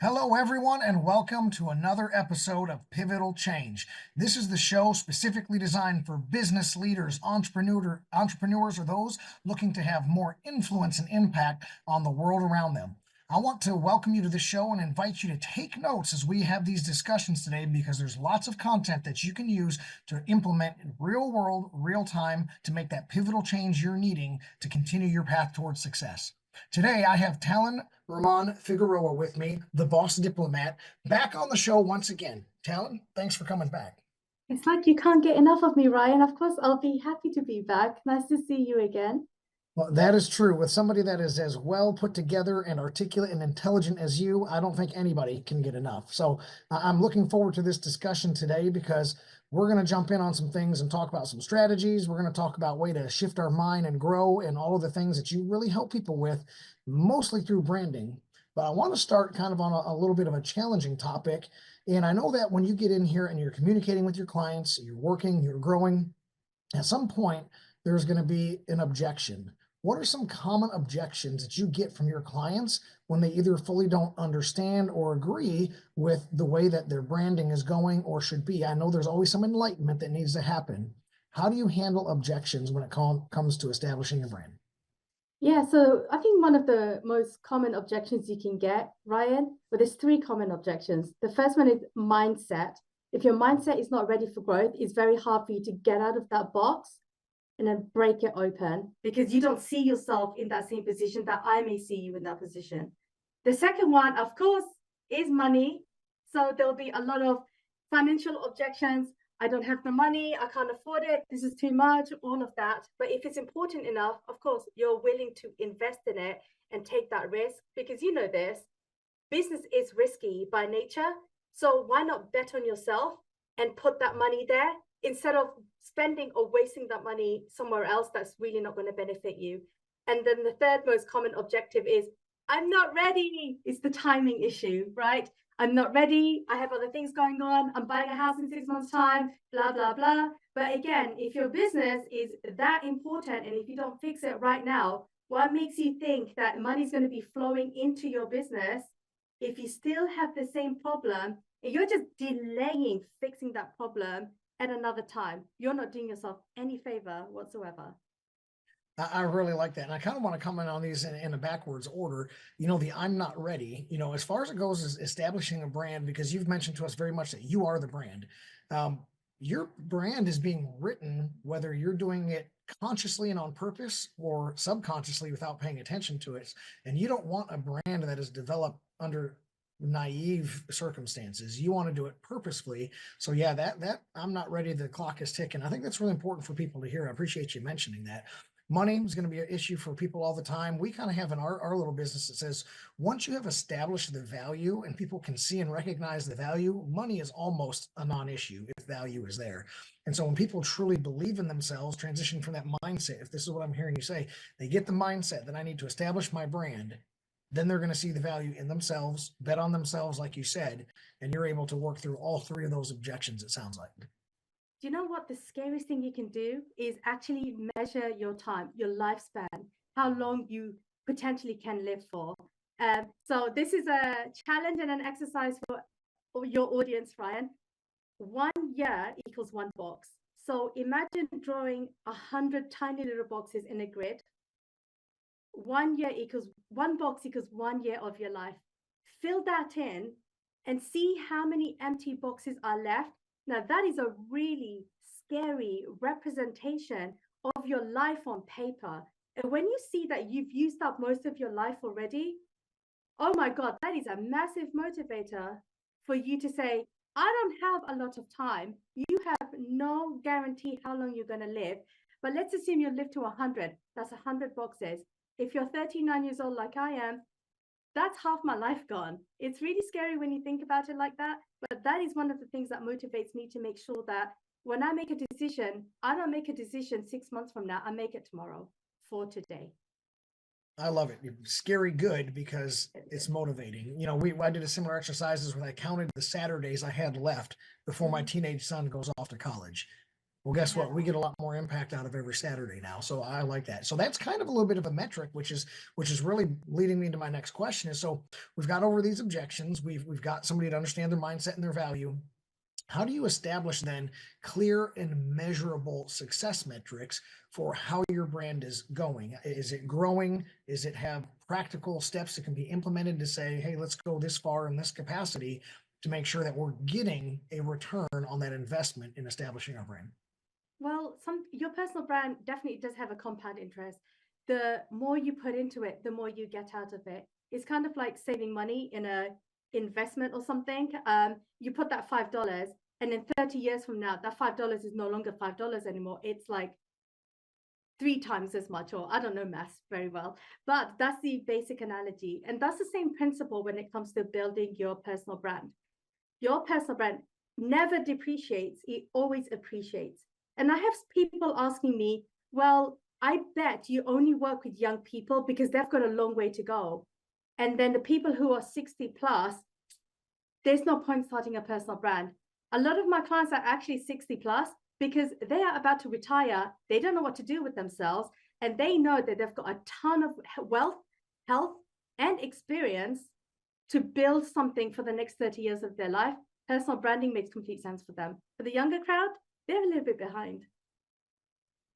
Hello, everyone, and welcome to another episode of Pivotal Change. This is the show specifically designed for business leaders, entrepreneurs, or those looking to have more influence and impact on the world around them. I want to welcome you to the show and invite you to take notes as we have these discussions today because there's lots of content that you can use to implement in real world, real time to make that pivotal change you're needing to continue your path towards success. Today, I have Talyn Rahman-Figueroa with me, the Boss Diplomat, back on the show once again. Talyn, thanks for coming back. It's like you can't get enough of me, Ryan. Of course, I'll be happy to be back. Nice to see you again. Well, that is true. With somebody that is as well put together and articulate and intelligent as you, I don't think anybody can get enough. So I'm looking forward to this discussion today because we're going to jump in on some things and talk about some strategies. We're going to talk about way to shift our mind and grow and all of the things that you really help people with, mostly through branding. But I want to start kind of on a little bit of a challenging topic. And I know that when you get in here and you're communicating with your clients, you're working, you're growing, at some point, there's going to be an objection. What are some common objections that you get from your clients when they either fully don't understand or agree with the way that their branding is going or should be? I know there's always some enlightenment that needs to happen. How do you handle objections when it comes to establishing a brand? Yeah, so I think one of the most common objections you can get, Ryan, well, there's three common objections. The first one is mindset. If your mindset is not ready for growth, it's very hard for you to get out of that box and then break it open because you don't see yourself in that same position that I may see you in that position. The second one, of course, is money. So there'll be a lot of financial objections. I don't have the money. I can't afford it. This is too much, all of that. But if it's important enough, of course, you're willing to invest in it and take that risk because you know this. Business is risky by nature. So why not bet on yourself and put that money there instead of spending or wasting that money somewhere else that's really not going to benefit you? And then the third most common objective is, I'm not ready. It's the timing issue, right? I'm not ready. I have other things going on. I'm buying a house in 6 months' time, blah, blah, blah. But again, if your business is that important and if you don't fix it right now, what makes you think that money's going to be flowing into your business if you still have the same problem and you're just delaying fixing that problem at another time? You're not doing yourself any favor whatsoever. I really like that. And I kind of want to comment on these in a backwards order. The I'm not ready, as far as it goes as establishing a brand, because you've mentioned to us very much that you are the brand. Your brand is being written, whether you're doing it consciously and on purpose or subconsciously without paying attention to it. And you don't want a brand that is developed under naive circumstances. You want to do it purposefully. So yeah, that I'm not ready. The clock is ticking. I think that's really important for people to hear. I appreciate you mentioning that. Money is going to be an issue for people all the time. We kind of have in our little business that says once you have established the value and people can see and recognize the value, money is almost a non-issue if value is there. And so when people truly believe in themselves, transition from that mindset, if this is what I'm hearing you say, they get the mindset that I need to establish my brand, then they're going to see the value in themselves, bet on themselves, like you said, and you're able to work through all three of those objections, it sounds like. Do you know what the scariest thing you can do is actually measure your time, your lifespan, how long you potentially can live for? So this is a challenge and an exercise for your audience, Ryan. 1 year equals one box. So imagine drawing 100 tiny little boxes in a grid. 1 year equals one box equals 1 year of your life. Fill that in and see how many empty boxes are left. Now, that is a really scary representation of your life on paper. And when you see that you've used up most of your life already, oh my God, that is a massive motivator for you to say, I don't have a lot of time. You have no guarantee how long you're going to live. But let's assume you live to 100. That's 100 boxes. If you're 39 years old like I am, that's half my life gone. It's really scary when you think about it like that. But that is one of the things that motivates me to make sure that when I make a decision, I don't make a decision 6 months from now. I make it tomorrow for today. I love it. Scary good because it's motivating. I did a similar exercises where I counted the Saturdays I had left before my teenage son goes off to college. Well, guess Yeah. what? We get a lot more impact out of every Saturday now. So I like that. So that's kind of a little bit of a metric, which is really leading me to my next question is, so we've got over these objections. We've got somebody to understand their mindset and their value. How do you establish then clear and measurable success metrics for how your brand is going? Is it growing? Is it have practical steps that can be implemented to say, hey, let's go this far in this capacity to make sure that we're getting a return on that investment in establishing our brand? Well, your personal brand definitely does have a compound interest. The more you put into it, the more you get out of it. It's kind of like saving money in a investment or something. You put that $5, and in 30 years from now, that $5 is no longer $5 anymore. It's like 3 times as much, or I don't know maths very well, but that's the basic analogy. And that's the same principle when it comes to building your personal brand. Your personal brand never depreciates, it always appreciates. And I have people asking me, well, I bet you only work with young people because they've got a long way to go. And then the people who are 60 plus, there's no point starting a personal brand. A lot of my clients are actually 60 plus because they are about to retire. They don't know what to do with themselves. And they know that they've got a ton of wealth, health, and experience to build something for the next 30 years of their life. Personal branding makes complete sense for them. For the younger crowd, they're a little bit behind.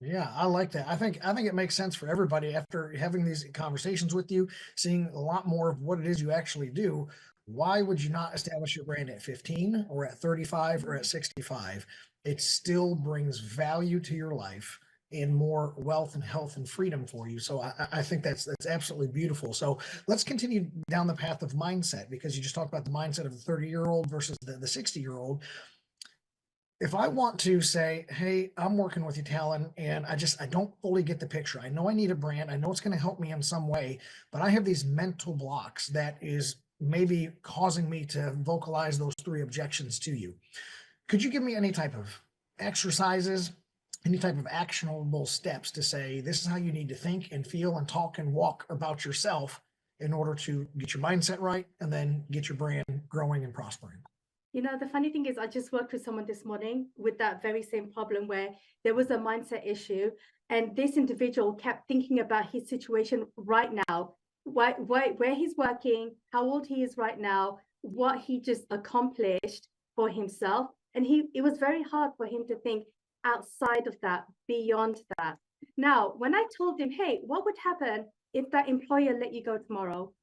Yeah, I like that. I think it makes sense for everybody after having these conversations with you, seeing a lot more of what it is you actually do. Why would you not establish your brand at 15 or at 35 or at 65? It still brings value to your life and more wealth and health and freedom for you. So I think that's absolutely beautiful. So let's continue down the path of mindset, because you just talked about the mindset of the 30-year-old versus the 60-year-old. If I want to say, hey, I'm working with you, Talyn, and I don't fully get the picture. I know I need a brand. I know it's going to help me in some way, but I have these mental blocks that is maybe causing me to vocalize those 3 objections to you. Could you give me any type of exercises, any type of actionable steps to say, this is how you need to think and feel and talk and walk about yourself in order to get your mindset right and then get your brand growing and prospering? You know, the funny thing is, I just worked with someone this morning with that very same problem where there was a mindset issue, and this individual kept thinking about his situation right now, where he's working, how old he is right now, what he just accomplished for himself. And it was very hard for him to think outside of that, beyond that. Now, when I told him, hey, what would happen if that employer let you go tomorrow?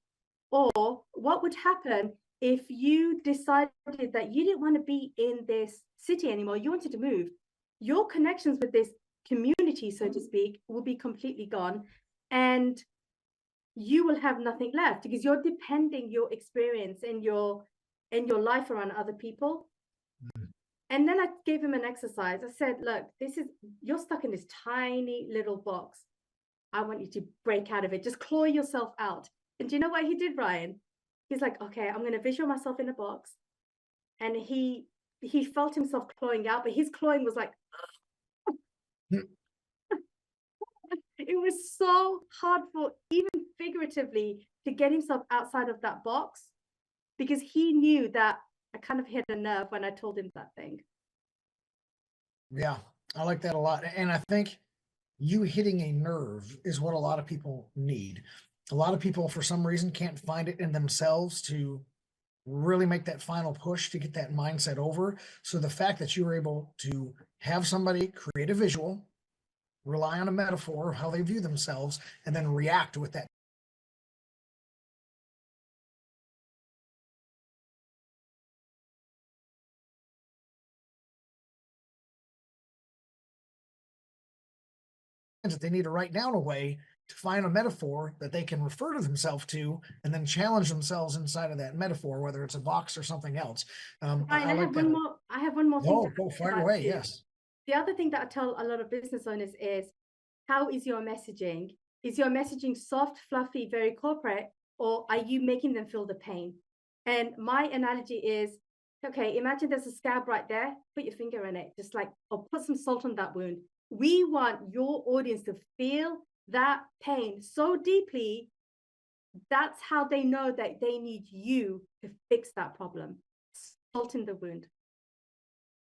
Or what would happen if you decided that you didn't want to be in this city anymore, you wanted to move? Your connections with this community, so to speak, will be completely gone. And you will have nothing left because you're depending your experience and your life around other people. And then I gave him an exercise. I said, look, you're stuck in this tiny little box. I want you to break out of it. Just claw yourself out. And do you know what he did, Ryan? He's like, okay, I'm going to visual myself in a box. And he felt himself clawing out, but his clawing was like, it was so hard for, even figuratively, to get himself outside of that box, because he knew that I kind of hit a nerve when I told him that thing. Yeah, I like that a lot. And I think you hitting a nerve is what a lot of people need. A lot of people, for some reason, can't find it in themselves to really make that final push to get that mindset over. So the fact that you were able to have somebody create a visual, rely on a metaphor of how they view themselves, and then react with that that they need to write down a way to find a metaphor that they can refer to themselves to and then challenge themselves inside of that metaphor, whether it's a box or something else. Ryan, I like that. I have one more thing to Go add to fire that away. too. Yes. The other thing that I tell a lot of business owners is, how is your messaging? Is your messaging soft, fluffy, very corporate, or are you making them feel the pain? And my analogy is, okay, imagine there's a scab right there, put your finger in it, just like, or put some salt on that wound. We want your audience to feel that pain so deeply. That's how they know that they need you to fix that problem. Salt in the wound.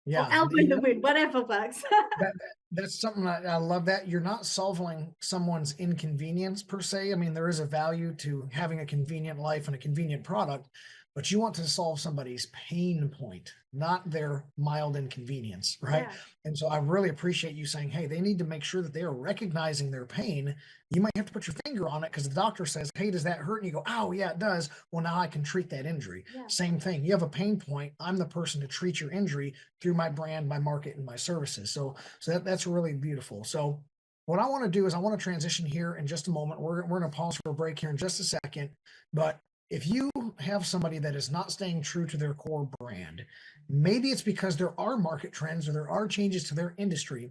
or Yeah. elbow in the wound, whatever works. That, that's something I love that you're not solving someone's inconvenience per se. I mean, there is a value to having a convenient life and a convenient product, but you want to solve somebody's pain point, not their mild inconvenience, right? Yeah. And so I really appreciate you saying, hey, they need to make sure that they are recognizing their pain. You might have to put your finger on it because the doctor says, hey, does that hurt? And you go, oh, yeah, it does. Well, now I can treat that injury. Yeah. Same thing. You have a pain point. I'm the person to treat your injury through my brand, my market, and my services. So that's really beautiful. So what I want to do is I want to transition here in just a moment. We're going to pause for a break here in just a second. But if you have somebody that is not staying true to their core brand, maybe it's because there are market trends or there are changes to their industry.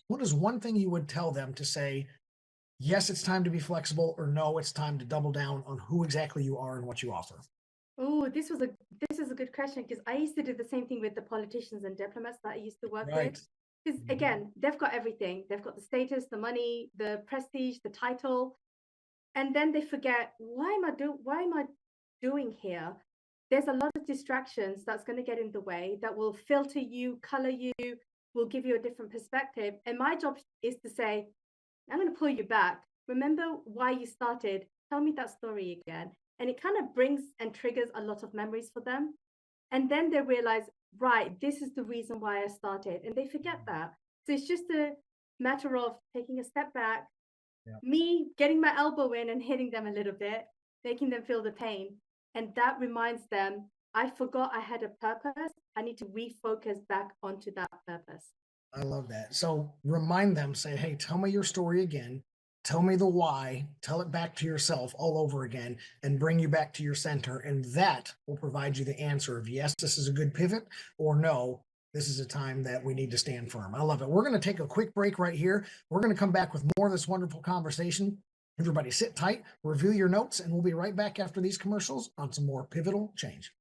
What is one thing you would tell them to say, yes, it's time to be flexible, or no, it's time to double down on who exactly you are and what you offer? Oh, this is a good question, because I used to do the same thing with the politicians and diplomats that I used to work Right. with. Because again, they've got everything. They've got the status, the money, the prestige, the title, and then they forget, why am I doing here? There's a lot of distractions that's going to get in the way, that will filter you, color you, will give you a different perspective. And my job is to say, I'm going to pull you back. Remember why you started. Tell me that story again. And it kind of brings and triggers a lot of memories for them. And then they realize, right, this is the reason why I started. And they forget that. So it's just a matter of taking a step back, me getting my elbow in and hitting them a little bit, making them feel the pain. And that reminds them, I forgot I had a purpose. I need to refocus back onto that purpose. I love that. So remind them, say, hey, tell me your story again. Tell me the why. Tell it back to yourself all over again and bring you back to your center. And that will provide you the answer of yes, this is a good pivot, or no, this is a time that we need to stand firm. I love it. We're going to take a quick break right here. We're going to come back with more of this wonderful conversation. Everybody sit tight, review your notes, and we'll be right back after these commercials on some more pivotal change.